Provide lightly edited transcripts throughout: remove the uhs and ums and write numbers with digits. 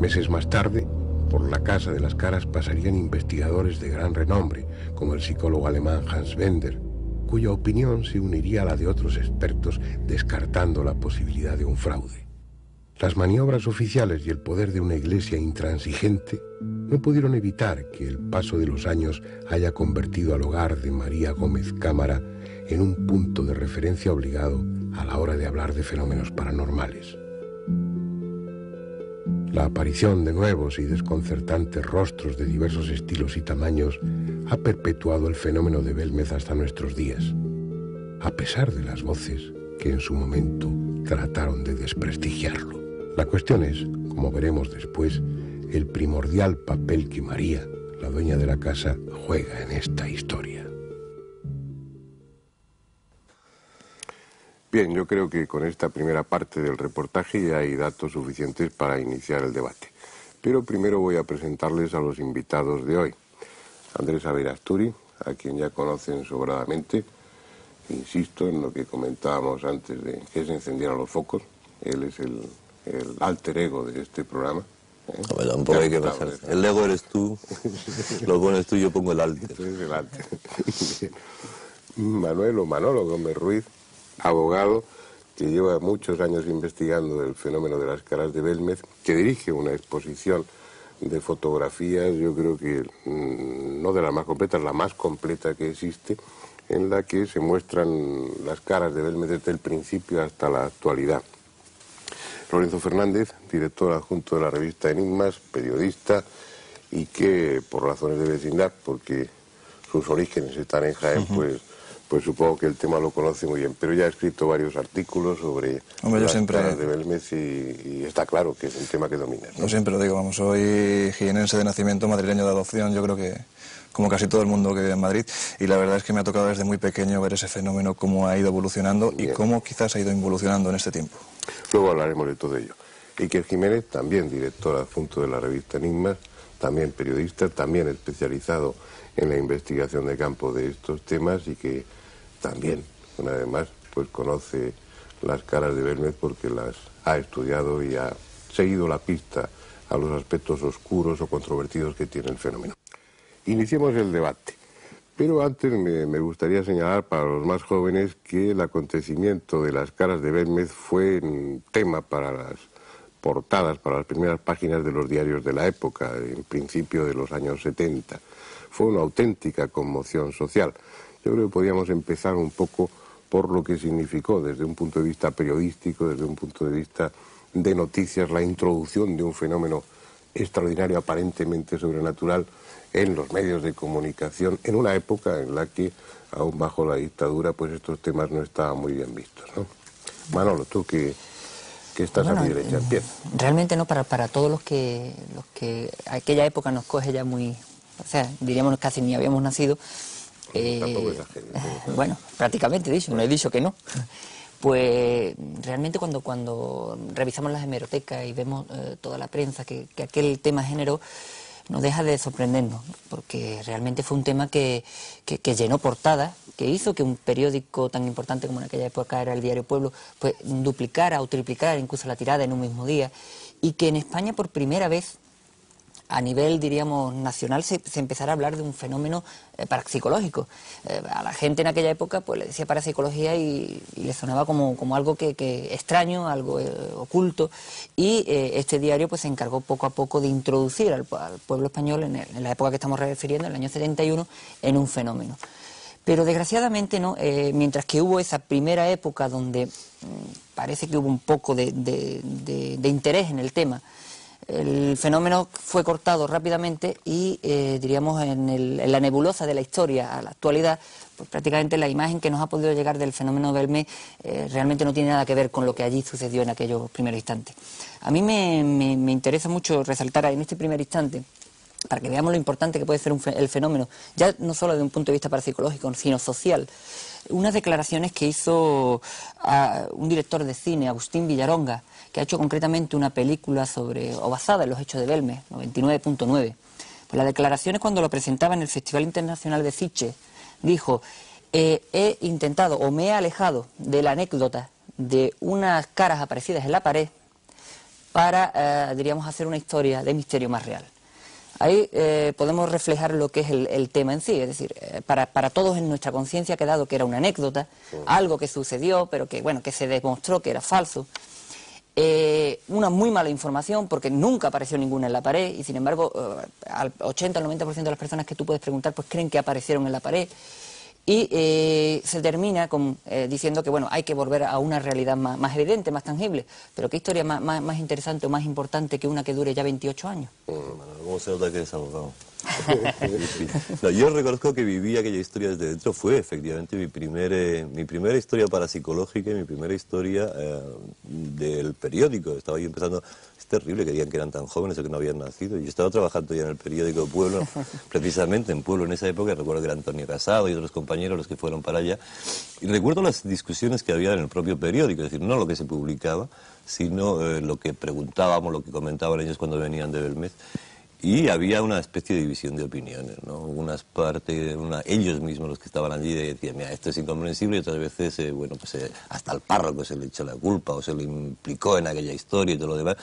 Meses más tarde, por la Casa de las Caras pasarían investigadores de gran renombre, como el psicólogo alemán Hans Bender, cuya opinión se uniría a la de otros expertos, descartando la posibilidad de un fraude. Las maniobras oficiales y el poder de una iglesia intransigente no pudieron evitar que el paso de los años haya convertido al hogar de María Gómez Cámara en un punto de referencia obligado a la hora de hablar de fenómenos paranormales. La aparición de nuevos y desconcertantes rostros de diversos estilos y tamaños ha perpetuado el fenómeno de Belmez hasta nuestros días, a pesar de las voces que en su momento trataron de desprestigiarlo. La cuestión es, como veremos después, el primordial papel que María, la dueña de la casa, juega en esta historia. Bien, yo creo que con esta primera parte del reportaje ya hay datos suficientes para iniciar el debate. Pero primero voy a presentarles a los invitados de hoy. Andrés Averasturi, a quien ya conocen sobradamente. Insisto en lo que comentábamos antes de que se encendieran los focos. Él es el alter ego de este programa. No, tampoco hay que pasarse. El ego eres tú, lo pones tú y yo pongo el alter. Entonces el alter. Manuel o Manolo Gómez Ruiz, abogado que lleva muchos años investigando el fenómeno de las caras de Belmez, que dirige una exposición de fotografías, yo creo que no de las más completas, la más completa que existe, en la que se muestran las caras de Belmez desde el principio hasta la actualidad. Lorenzo Fernández, director adjunto de la revista Enigmas, periodista, y que por razones de vecindad, porque sus orígenes están en Jaén, pues supongo que el tema lo conoce muy bien, pero ya ha escrito varios artículos sobre las caras de Belmez y está claro que es un tema que domina, ¿no? Yo siempre lo digo, vamos, soy jienense de nacimiento, madrileño de adopción, yo creo que como casi todo el mundo que vive en Madrid, y la verdad es que me ha tocado desde muy pequeño ver ese fenómeno, cómo ha ido evolucionando y cómo quizás ha ido involucionando en este tiempo. Luego hablaremos de todo ello. Iker Jiménez, también director adjunto de la revista Enigmas, también periodista, también especializado en la investigación de campo de estos temas y que también, una vez más, pues conoce las caras de Belmez porque las ha estudiado y ha seguido la pista a los aspectos oscuros o controvertidos que tiene el fenómeno. Iniciemos el debate, pero antes me gustaría señalar para los más jóvenes que el acontecimiento de las caras de Belmez fue un tema para las portadas, para las primeras páginas de los diarios de la época, en principio de los años 70. Fue una auténtica conmoción social. Yo creo que podríamos empezar un poco por lo que significó desde un punto de vista periodístico, desde un punto de vista de noticias, la introducción de un fenómeno extraordinario, aparentemente sobrenatural, en los medios de comunicación, en una época en la que, aún bajo la dictadura, pues estos temas no estaban muy bien vistos, ¿no? Manolo, tú que estás a mi derecha, empieza. Realmente no, para todos los que aquella época nos coge ya muy, o sea, diríamos casi ni habíamos nacido. Tampoco exagero. Bueno, prácticamente dicho, no he dicho que no. Pues realmente cuando revisamos las hemerotecas y vemos toda la prensa que aquel tema generó, nos deja de sorprendernos, porque realmente fue un tema que llenó portadas, que hizo que un periódico tan importante como en aquella época era el Diario Pueblo, pues duplicara o triplicara incluso la tirada en un mismo día, y que en España por primera vez, a nivel, diríamos, nacional, se empezara a hablar de un fenómeno parapsicológico. A la gente en aquella época pues le decía parapsicología y le sonaba como algo que extraño, algo oculto, y este diario pues se encargó poco a poco de introducir al pueblo español, en la época que estamos refiriendo, en el año 71, en un fenómeno. Pero desgraciadamente no, mientras que hubo esa primera época donde parece que hubo un poco de interés en el tema, el fenómeno fue cortado rápidamente y, diríamos, en la nebulosa de la historia a la actualidad, pues prácticamente la imagen que nos ha podido llegar del fenómeno Belmez realmente no tiene nada que ver con lo que allí sucedió en aquellos primeros instantes. A mí me interesa mucho resaltar en este primer instante, para que veamos lo importante que puede ser el fenómeno, ya no solo desde un punto de vista parapsicológico, sino social, unas declaraciones que hizo un director de cine, Agustín Villaronga, que ha hecho concretamente una película basada en los hechos de Belmez, 99.9. Pues las declaraciones, cuando lo presentaba en el Festival Internacional de Sitges, dijo: he intentado o me he alejado de la anécdota de unas caras aparecidas en la pared para, diríamos, hacer una historia de misterio más real. Ahí podemos reflejar lo que es el tema en sí, es decir, para todos en nuestra conciencia ha quedado que era una anécdota, algo que sucedió, pero que, bueno, que se demostró que era falso. Una muy mala información porque nunca apareció ninguna en la pared y sin embargo al 80 al 90% de las personas que tú puedes preguntar pues creen que aparecieron en la pared y se termina diciendo que bueno, hay que volver a una realidad más evidente, más tangible, pero qué historia más interesante o más importante que una que dure ya 28 años. ¿Cómo se nota que eres abogado? No, yo reconozco que viví aquella historia desde dentro. Fue efectivamente mi primera historia parapsicológica y mi primera historia del periódico. Estaba yo empezando. Es terrible que digan que eran tan jóvenes o que no habían nacido. Yo estaba trabajando ya en el periódico Pueblo, precisamente en Pueblo en esa época. Recuerdo que era Antonio Casado y otros compañeros los que fueron para allá. Y recuerdo las discusiones que había en el propio periódico, es decir, no lo que se publicaba, sino lo que preguntábamos, lo que comentaban ellos cuando venían de Belmez. Y había una especie de división de opiniones, ¿no? Unas partes, ellos mismos los que estaban allí decían, mira, esto es incomprensible, y otras veces, bueno, pues hasta al párroco se le echó la culpa o se le implicó en aquella historia y todo lo demás.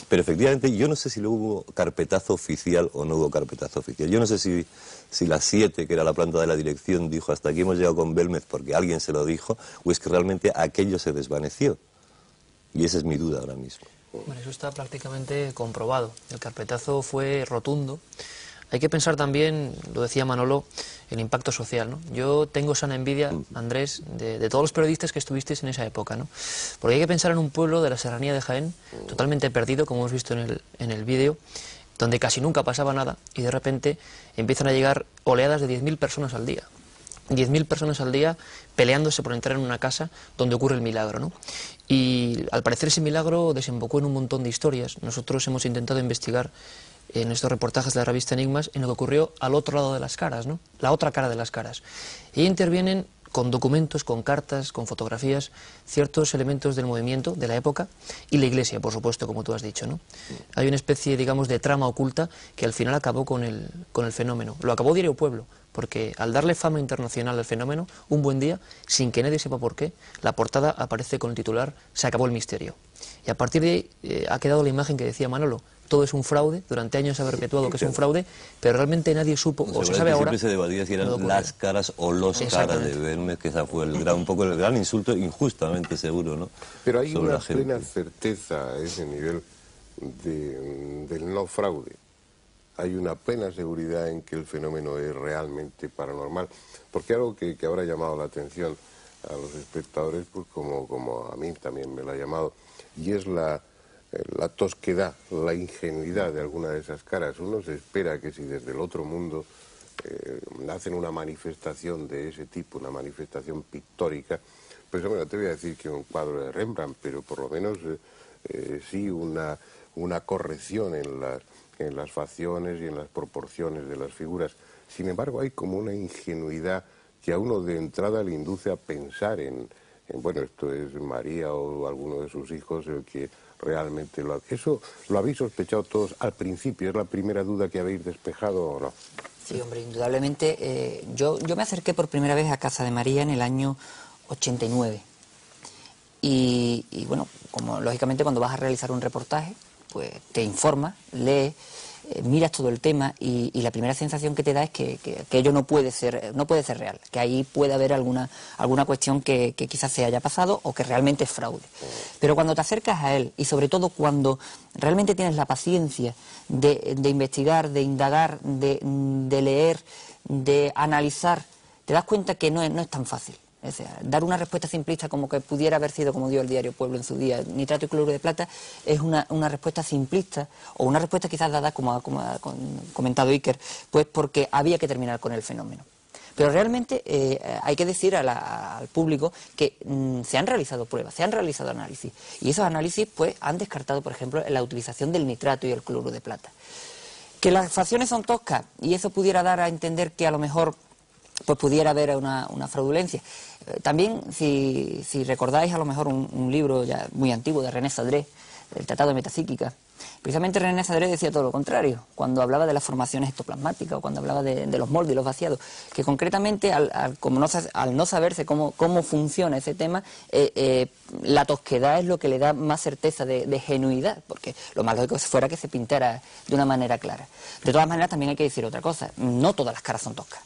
Pero efectivamente yo no sé si luego hubo carpetazo oficial o no hubo carpetazo oficial. Yo no sé si la 7, que era la planta de la dirección, dijo hasta aquí hemos llegado con Belmez porque alguien se lo dijo, o es que realmente aquello se desvaneció. Y esa es mi duda ahora mismo. Bueno, eso está prácticamente comprobado. El carpetazo fue rotundo. Hay que pensar también, lo decía Manolo, el impacto social, ¿no? Yo tengo sana envidia, Andrés, de todos los periodistas que estuvisteis en esa época, ¿no? Porque hay que pensar en un pueblo de la serranía de Jaén, totalmente perdido, como hemos visto en el vídeo, donde casi nunca pasaba nada, y de repente empiezan a llegar oleadas de 10.000 personas al día. 10.000 personas al día peleándose por entrar en una casa donde ocurre el milagro, ¿no? Y al parecer ese milagro desembocó en un montón de historias. Nosotros hemos intentado investigar en estos reportajes de la revista Enigmas en lo que ocurrió al otro lado de las caras, ¿no? La otra cara de las caras. Y intervienen con documentos, con cartas, con fotografías, ciertos elementos del movimiento, de la época, y la Iglesia, por supuesto, como tú has dicho, ¿no? Hay una especie, digamos, de trama oculta que al final acabó con el fenómeno. Lo acabó Diario Pueblo, porque al darle fama internacional al fenómeno, un buen día, sin que nadie sepa por qué, la portada aparece con el titular "Se acabó el misterio". Y a partir de ahí ha quedado la imagen que decía Manolo. Todo es un fraude, durante años se ha perpetuado que es un fraude, pero realmente nadie supo, o se sabe ahora... Siempre se debatía si eran las caras o los caras de Belmez, que ese fue un poco el gran insulto, injustamente seguro, ¿no? Pero hay una plena certeza a ese nivel del no fraude. Hay una plena seguridad en que el fenómeno es realmente paranormal. Porque algo que habrá llamado la atención a los espectadores, pues como a mí también me lo ha llamado, y es la tosquedad, la ingenuidad de alguna de esas caras. Uno se espera que si desde el otro mundo hacen una manifestación de ese tipo, una manifestación pictórica, pues bueno, te voy a decir que un cuadro de Rembrandt, pero por lo menos sí una corrección en las facciones y en las proporciones de las figuras. Sin embargo, hay como una ingenuidad que a uno de entrada le induce a pensar en bueno, esto es María o alguno de sus hijos el que realmente eso lo habéis sospechado todos al principio, ¿es la primera duda que habéis despejado o no? Sí, hombre, indudablemente. Yo me acerqué por primera vez a Casa de María en el año 89. Y bueno, como lógicamente cuando vas a realizar un reportaje, pues te informas, lees, miras todo el tema y la primera sensación que te da es que ello no puede ser real, que ahí puede haber alguna cuestión que quizás se haya pasado o que realmente es fraude. Pero cuando te acercas a él y sobre todo cuando realmente tienes la paciencia de investigar, de indagar, de leer, de analizar, te das cuenta que no es tan fácil. O sea, dar una respuesta simplista como que pudiera haber sido como dio el Diario Pueblo en su día, nitrato y cloruro de plata, es una respuesta simplista, o una respuesta quizás dada, como ha comentado Iker, pues porque había que terminar con el fenómeno. Pero realmente hay que decir al público que se han realizado pruebas, se han realizado análisis, y esos análisis pues han descartado, por ejemplo, la utilización del nitrato y el cloruro de plata. Que las facciones son toscas, y eso pudiera dar a entender que a lo mejor pues pudiera haber una fraudulencia. También, si recordáis a lo mejor un libro ya muy antiguo de René Sadré, el Tratado de Metapsíquica, Precisamente René Zadré decía todo lo contrario, cuando hablaba de las formaciones ectoplasmáticas o cuando hablaba de los moldes y los vaciados, que concretamente al no saberse cómo funciona ese tema, la tosquedad es lo que le da más certeza de genuidad, porque lo más lógico fuera que se pintara de una manera clara. De todas maneras, también hay que decir otra cosa, no todas las caras son toscas.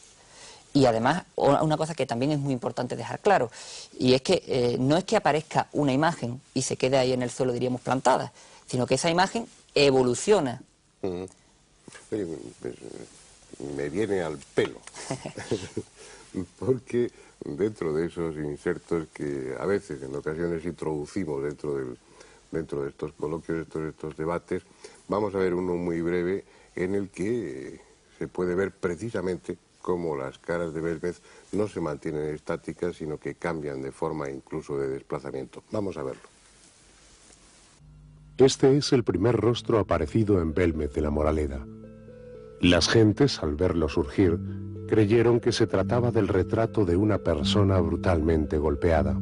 Y además, una cosa que también es muy importante dejar claro, y es que no es que aparezca una imagen y se quede ahí en el suelo, diríamos, plantada, sino que esa imagen evoluciona. Oye, pues, me viene al pelo, porque dentro de esos insertos que a veces, en ocasiones, introducimos dentro de estos coloquios, de estos debates, vamos a ver uno muy breve en el que se puede ver precisamente cómo las caras de Belmez no se mantienen estáticas, sino que cambian de forma incluso de desplazamiento. Vamos a verlo. Este es el primer rostro aparecido en Belmez de la Moraleda. Las gentes, al verlo surgir, creyeron que se trataba del retrato de una persona brutalmente golpeada.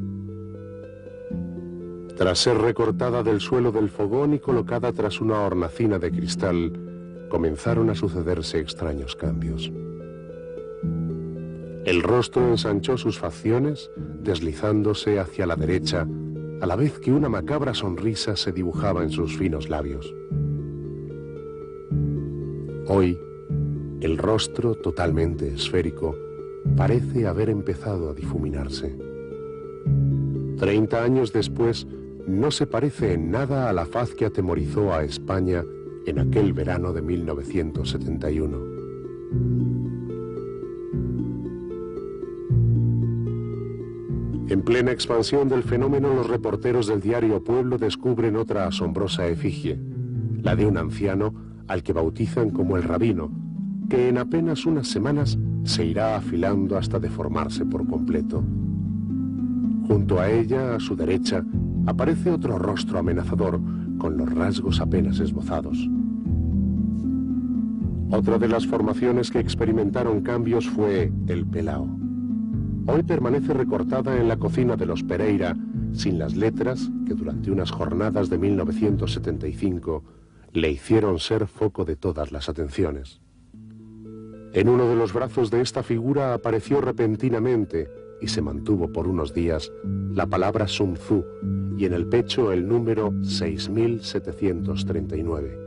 Tras ser recortada del suelo del fogón y colocada tras una hornacina de cristal, comenzaron a sucederse extraños cambios. El rostro ensanchó sus facciones, deslizándose hacia la derecha, a la vez que una macabra sonrisa se dibujaba en sus finos labios. Hoy, el rostro, totalmente esférico, parece haber empezado a difuminarse. 30 años después, no se parece en nada a la faz que atemorizó a España en aquel verano de 1971. En plena expansión del fenómeno, los reporteros del diario Pueblo descubren otra asombrosa efigie, la de un anciano al que bautizan como el Rabino, que en apenas unas semanas se irá afilando hasta deformarse por completo. Junto a ella, a su derecha, aparece otro rostro amenazador, con los rasgos apenas esbozados. Otra de las formaciones que experimentaron cambios fue el Pelao. Hoy permanece recortada en la cocina de los Pereira, sin las letras que durante unas jornadas de 1975 le hicieron ser foco de todas las atenciones. En uno de los brazos de esta figura apareció repentinamente, y se mantuvo por unos días, la palabra Sun Tzu, y en el pecho el número 6739.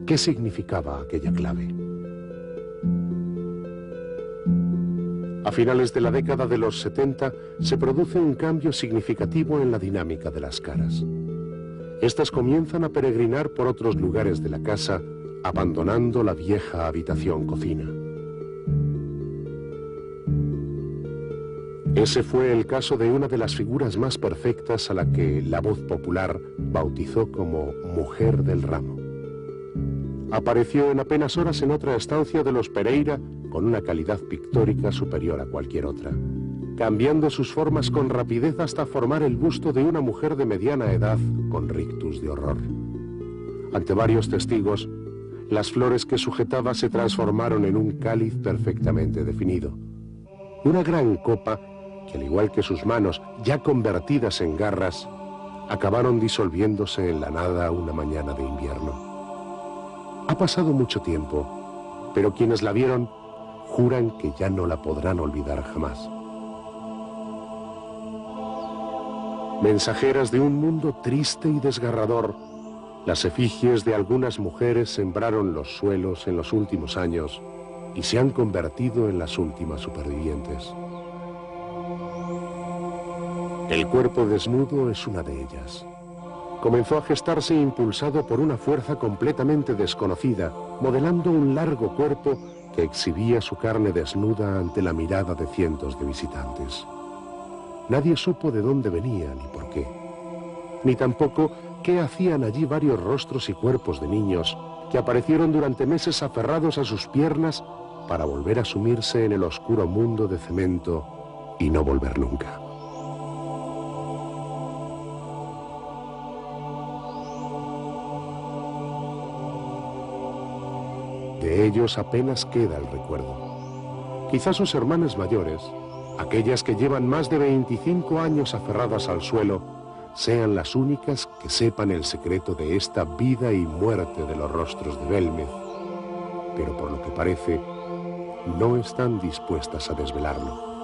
¿Qué significaba aquella clave? A finales de la década de los 70 se produce un cambio significativo en la dinámica de las caras. Estas comienzan a peregrinar por otros lugares de la casa, abandonando la vieja habitación-cocina. Ese fue el caso de una de las figuras más perfectas a la que la voz popular bautizó como Mujer del Ramo. Apareció en apenas horas en otra estancia de los Pereira con una calidad pictórica superior a cualquier otra, cambiando sus formas con rapidez hasta formar el busto de una mujer de mediana edad con rictus de horror. Ante varios testigos, las flores que sujetaba se transformaron en un cáliz perfectamente definido. Una gran copa que, al igual que sus manos, ya convertidas en garras, acabaron disolviéndose en la nada una mañana de invierno. Ha pasado mucho tiempo, pero quienes la vieron juran que ya no la podrán olvidar jamás. Mensajeras de un mundo triste y desgarrador, las efigies de algunas mujeres sembraron los suelos en los últimos años y se han convertido en las últimas supervivientes. El cuerpo desnudo es una de ellas. Comenzó a gestarse impulsado por una fuerza completamente desconocida, modelando un largo cuerpo que exhibía su carne desnuda ante la mirada de cientos de visitantes. Nadie supo de dónde venía ni por qué, ni tampoco qué hacían allí varios rostros y cuerpos de niños que aparecieron durante meses aferrados a sus piernas para volver a sumirse en el oscuro mundo de cemento y no volver nunca. De ellos apenas queda el recuerdo. Quizás sus hermanas mayores, aquellas que llevan más de 25 años aferradas al suelo, sean las únicas que sepan el secreto de esta vida y muerte de los rostros de Belmez, pero por lo que parece, no están dispuestas a desvelarlo.